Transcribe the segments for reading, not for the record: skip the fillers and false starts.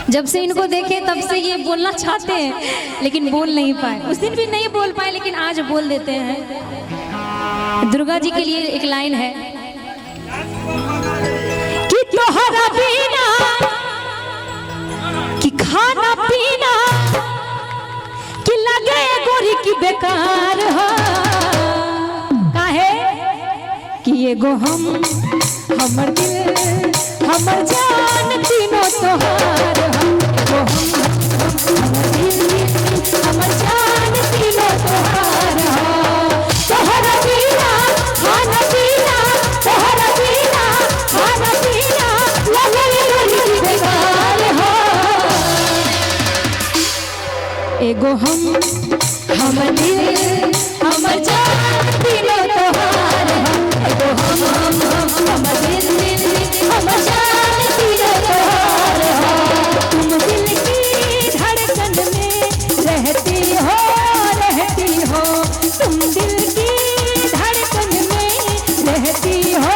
जब से इनको देखे तब से ये बोलना चाहते हैं लेकिन बोल नहीं पाए। उस दिन भी नहीं बोल पाए लेकिन आज बोल देते हैं। दुर्गा जी के लिए एक लाइन है कि तोहरा बिना कि खाना पीना कि लगे गोरी की बेकार हो काहे कि एगो हमर दिल हमर जान तीनों तोहार एगो हमर दिल हमर जान तीनों तोहार तोहरा बिना खाना पीना तोहरा बिना खाना पीना लगे गोरी की बेकार हो एगो हमर दिल हमर जान तीनों तोहार एगो हमर दिल हमर जान तीनों तोहार तुम दिल की धड़कन में रहती हो तुम दिल की धड़कन में रहती हो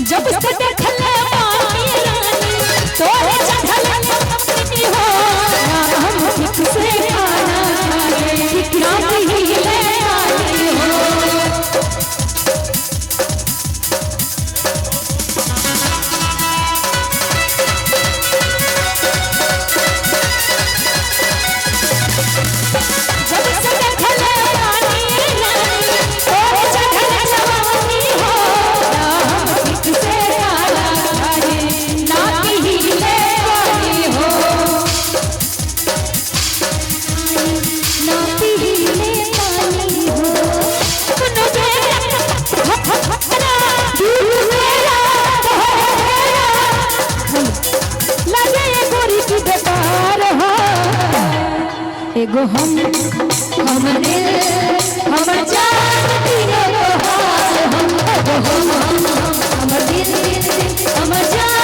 जब से देखले पानी रानी तोरे चढ़ल अपनी हो हम ठीक से खाना खाए कितना ही ले आई हो जब से देखले पानी रानी तोरे चढ़ल अपनी हो एगो हमर दिल हमर जान तीनों तोहार एगो हमर दिल हमर जान